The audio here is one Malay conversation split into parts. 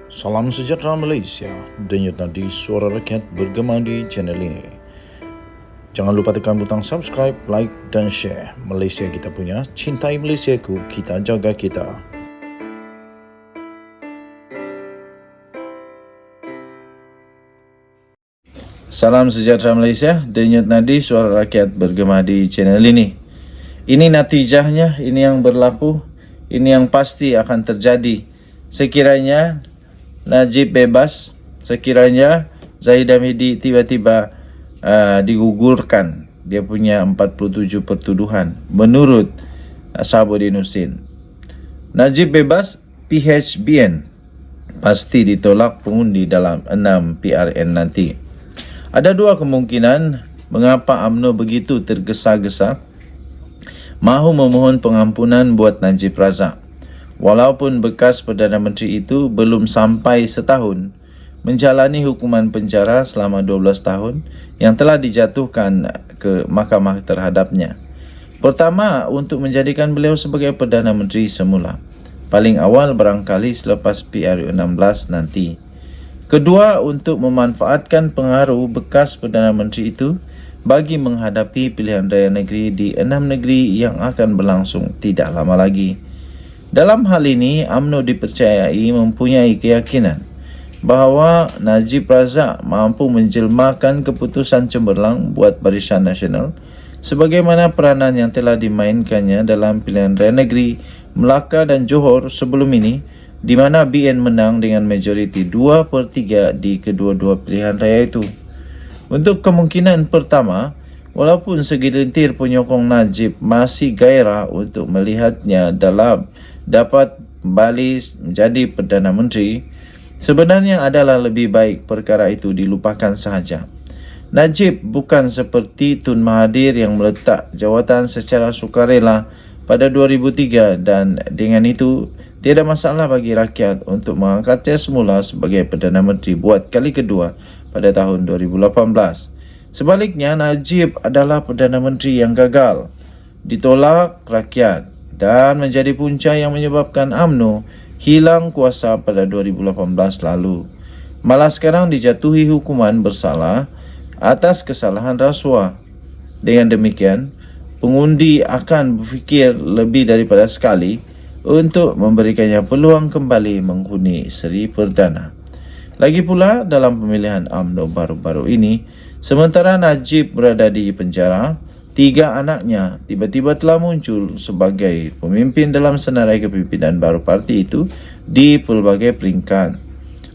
Salam sejahtera Malaysia, denyut nadi suara rakyat bergema di channel ini. Jangan lupa tekan butang subscribe, like dan share. Malaysia kita punya, cintai Malaysiaku, kita jaga kita. Salam sejahtera Malaysia, denyut nadi suara rakyat bergema di channel ini. Ini natijahnya, ini yang berlaku, ini yang pasti akan terjadi. Sekiranya Najib bebas, sekiranya Zahid Hamidi tiba-tiba digugurkan dia punya 47 pertuduhan menurut Sahabuddin Husin. Najib bebas, PHBN pasti ditolak pengundi dalam 6 PRN nanti. Ada dua kemungkinan mengapa UMNO begitu tergesa-gesa mahu memohon pengampunan buat Najib Razak. Walaupun bekas Perdana Menteri itu belum sampai setahun menjalani hukuman penjara selama 12 tahun yang telah dijatuhkan ke mahkamah terhadapnya. Pertama, untuk menjadikan beliau sebagai Perdana Menteri semula. Paling awal barangkali selepas PRU16 nanti. Kedua, untuk memanfaatkan pengaruh bekas Perdana Menteri itu bagi menghadapi pilihan raya negeri di 6 negeri yang akan berlangsung tidak lama lagi. Dalam hal ini, UMNO dipercayai mempunyai keyakinan bahawa Najib Razak mampu menjelmakan keputusan cemerlang buat Barisan Nasional sebagaimana peranan yang telah dimainkannya dalam pilihan raya negeri Melaka dan Johor sebelum ini, di mana BN menang dengan majoriti 2/3 di kedua-dua pilihan raya itu. Untuk kemungkinan pertama, walaupun segelintir penyokong Najib masih gairah untuk melihatnya dapat kembali menjadi Perdana Menteri, sebenarnya adalah lebih baik perkara itu dilupakan sahaja. Najib bukan seperti Tun Mahathir yang meletak jawatan secara sukarela pada 2003 dan dengan itu tiada masalah bagi rakyat untuk mengangkatnya semula sebagai Perdana Menteri buat kali kedua pada tahun 2018. Sebaliknya, Najib adalah Perdana Menteri yang gagal, ditolak rakyat dan menjadi punca yang menyebabkan UMNO hilang kuasa pada 2018 lalu. Malah sekarang dijatuhi hukuman bersalah atas kesalahan rasuah. Dengan demikian, pengundi akan berfikir lebih daripada sekali untuk memberikannya peluang kembali menghuni Seri Perdana. Lagi pula dalam pemilihan UMNO baru-baru ini, sementara Najib berada di penjara, 3 anaknya tiba-tiba telah muncul sebagai pemimpin dalam senarai kepimpinan baru parti itu di pelbagai peringkat.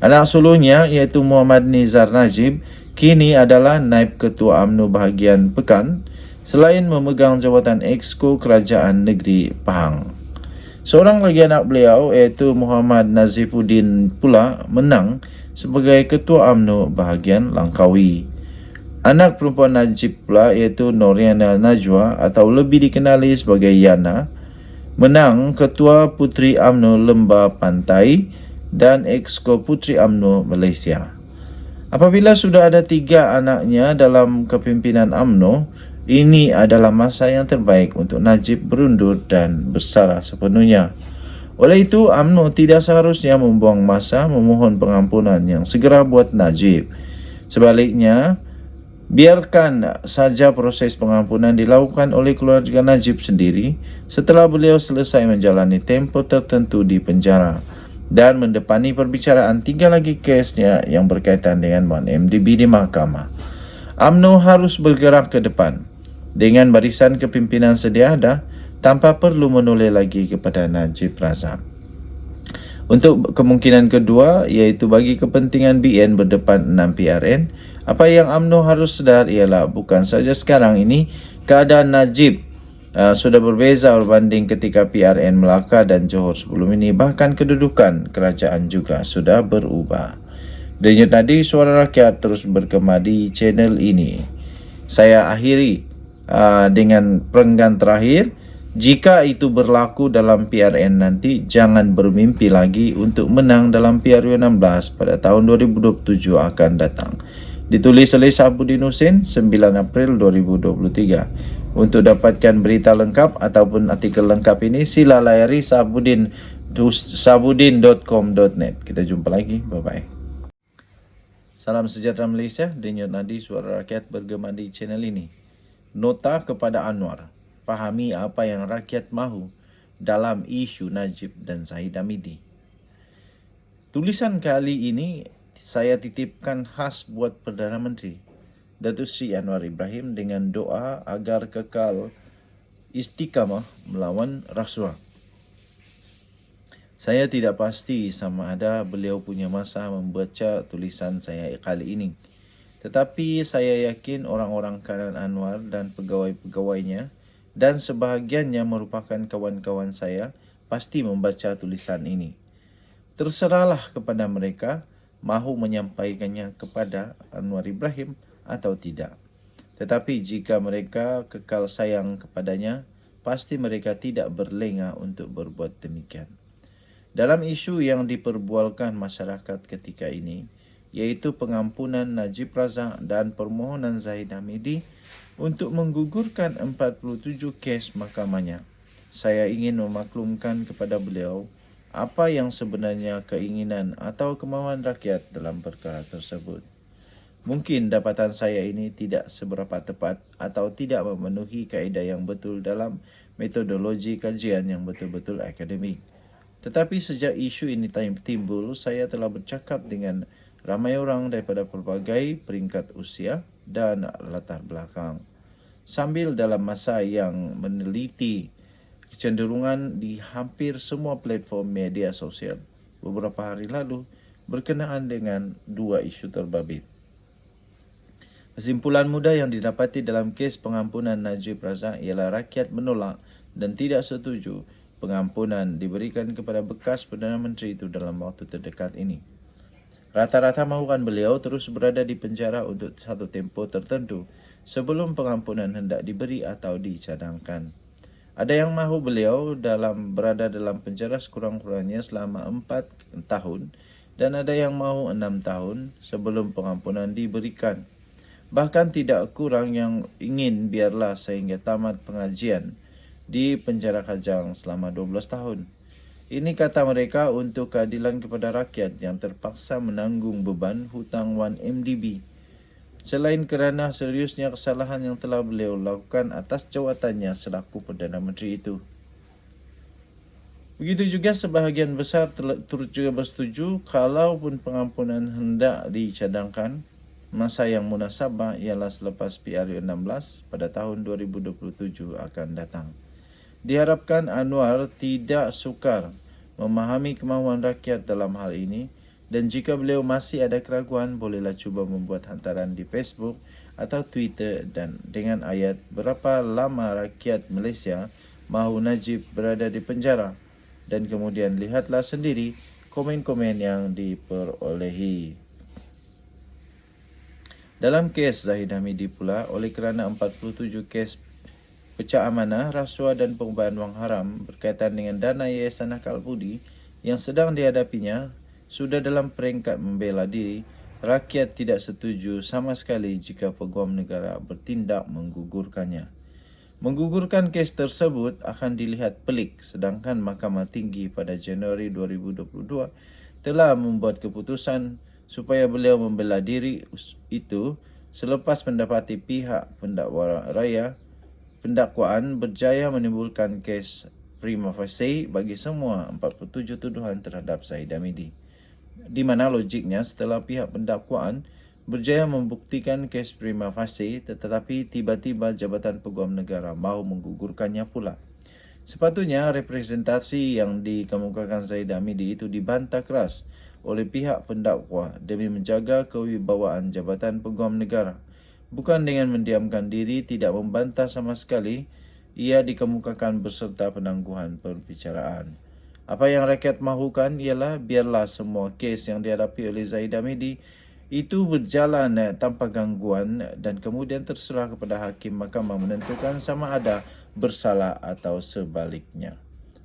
Anak sulungnya iaitu Muhammad Nizar Najib kini adalah Naib Ketua UMNO bahagian Pekan selain memegang jawatan Exco Kerajaan Negeri Pahang. Seorang lagi anak beliau iaitu Muhammad Nazifuddin pula menang sebagai Ketua UMNO bahagian Langkawi. Anak perempuan Najib pula iaitu Noriana Najwa atau lebih dikenali sebagai Yana menang Ketua Puteri UMNO Lembah Pantai dan Exco Puteri UMNO Malaysia. Apabila sudah ada 3 anaknya dalam kepimpinan UMNO, ini adalah masa yang terbaik untuk Najib berundur dan bersalah sepenuhnya. Oleh itu, UMNO tidak seharusnya membuang masa memohon pengampunan yang segera buat Najib. Sebaliknya, biarkan saja proses pengampunan dilakukan oleh keluarga Najib sendiri setelah beliau selesai menjalani tempoh tertentu di penjara dan mendepani perbicaraan 3 lagi kesnya yang berkaitan dengan MDB di mahkamah. UMNO harus bergerak ke depan dengan barisan kepimpinan sedia ada tanpa perlu menoleh lagi kepada Najib Razak. Untuk kemungkinan kedua, iaitu bagi kepentingan BN berdepan 6 PRN, apa yang UMNO harus sedar ialah bukan saja sekarang ini keadaan Najib sudah berbeza berbanding ketika PRN Melaka dan Johor sebelum ini, bahkan kedudukan kerajaan juga sudah berubah. Denyut nadi suara rakyat terus bergema di channel ini. Saya akhiri dengan perenggan terakhir. Jika itu berlaku dalam PRN nanti, jangan bermimpi lagi untuk menang dalam PRU16 pada tahun 2027 akan datang. Ditulis oleh Sahabuddin Husin 9 April 2023. Untuk dapatkan berita lengkap ataupun artikel lengkap ini, sila layari Sahabuddin sabudin.com.net. Kita jumpa lagi. Bye-bye. Salam sejahtera Malaysia. Denyut nadi suara rakyat bergema di channel ini. Nota kepada Anwar. Fahami apa yang rakyat mahu dalam isu Najib dan Zahid Hamidi. Tulisan kali ini saya titipkan khas buat Perdana Menteri Datuk Seri Anwar Ibrahim dengan doa agar kekal istiqamah melawan rasuah. Saya tidak pasti sama ada beliau punya masa membaca tulisan saya kali ini. Tetapi saya yakin orang-orang kanan Anwar dan pegawai-pegawainya dan sebahagiannya merupakan kawan-kawan saya pasti membaca tulisan ini. Terserahlah kepada mereka mahu menyampaikannya kepada Anwar Ibrahim atau tidak. Tetapi jika mereka kekal sayang kepadanya, pasti mereka tidak berlengah untuk berbuat demikian. Dalam isu yang diperbualkan masyarakat ketika ini, iaitu pengampunan Najib Razak dan permohonan Zahid Hamidi untuk menggugurkan 47 kes mahkamahnya, saya ingin memaklumkan kepada beliau apa yang sebenarnya keinginan atau kemauan rakyat dalam perkara tersebut. Mungkin dapatan saya ini tidak seberapa tepat atau tidak memenuhi kaedah yang betul dalam metodologi kajian yang betul-betul akademik. Tetapi sejak isu ini timbul, saya telah bercakap dengan ramai orang daripada pelbagai peringkat usia dan latar belakang. Sambil dalam masa yang meneliti kecenderungan di hampir semua platform media sosial beberapa hari lalu berkenaan dengan dua isu terbabit. Kesimpulan mudah yang didapati dalam kes pengampunan Najib Razak ialah rakyat menolak dan tidak setuju pengampunan diberikan kepada bekas Perdana Menteri itu dalam waktu terdekat ini. Rata-rata mahukan beliau terus berada di penjara untuk satu tempoh tertentu sebelum pengampunan hendak diberi atau dicadangkan. Ada yang mahu beliau berada dalam penjara sekurang-kurangnya selama 4 tahun dan ada yang mahu 6 tahun sebelum pengampunan diberikan. Bahkan tidak kurang yang ingin biarlah sehingga tamat pengajian di penjara Kajang selama 12 tahun. Ini kata mereka untuk keadilan kepada rakyat yang terpaksa menanggung beban hutang 1MDB. Selain kerana seriusnya kesalahan yang telah beliau lakukan atas jawatannya selaku Perdana Menteri itu. Begitu juga sebahagian besar turut juga bersetuju kalaupun pengampunan hendak dicadangkan, masa yang munasabah ialah selepas PRU16 pada tahun 2027 akan datang. Diharapkan Anwar tidak sukar memahami kemahuan rakyat dalam hal ini dan jika beliau masih ada keraguan, bolehlah cuba membuat hantaran di Facebook atau Twitter dan dengan ayat berapa lama rakyat Malaysia mahu Najib berada di penjara dan kemudian lihatlah sendiri komen-komen yang diperolehi. Dalam kes Zahid Hamidi pula, oleh kerana 47 kes pecah amanah, rasuah dan pengubahan wang haram berkaitan dengan dana Yayasan Akal Budi yang sedang dihadapinya sudah dalam peringkat membela diri, rakyat tidak setuju sama sekali jika Peguam Negara bertindak menggugurkannya. Menggugurkan kes tersebut akan dilihat pelik sedangkan Mahkamah Tinggi pada Januari 2022 telah membuat keputusan supaya beliau membela diri itu selepas mendapati pihak pendakwaan berjaya menimbulkan kes prima facie bagi semua 47 tuduhan terhadap Zahid Hamidi. Di mana logiknya setelah pihak pendakwaan berjaya membuktikan kes prima facie tetapi tiba-tiba Jabatan Peguam Negara mahu menggugurkannya pula. Sepatutnya representasi yang dikemukakan Zahid Hamidi itu dibantah keras oleh pihak pendakwa demi menjaga kewibawaan Jabatan Peguam Negara. Bukan dengan mendiamkan diri, tidak membantah sama sekali, ia dikemukakan beserta penangguhan perbicaraan. Apa yang rakyat mahukan ialah biarlah semua kes yang dihadapi oleh Zahid Hamidi itu berjalan tanpa gangguan dan kemudian terserah kepada hakim mahkamah menentukan sama ada bersalah atau sebaliknya.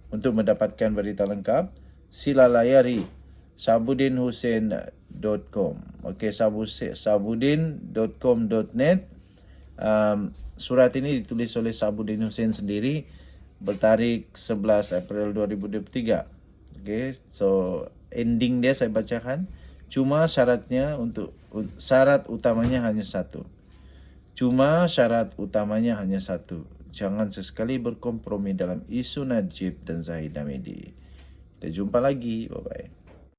Untuk mendapatkan berita lengkap, sila layari sabudinhussein.com. Okey, sabudin.com.net. Surat ini ditulis oleh Sabudin Hussein sendiri bertarikh 11 April 2023. Oke, so ending dia saya bacakan. Cuma syarat utamanya hanya satu. Jangan sesekali berkompromi dalam isu Najib dan Zahid Hamidi. Kita jumpa lagi. Bye-bye.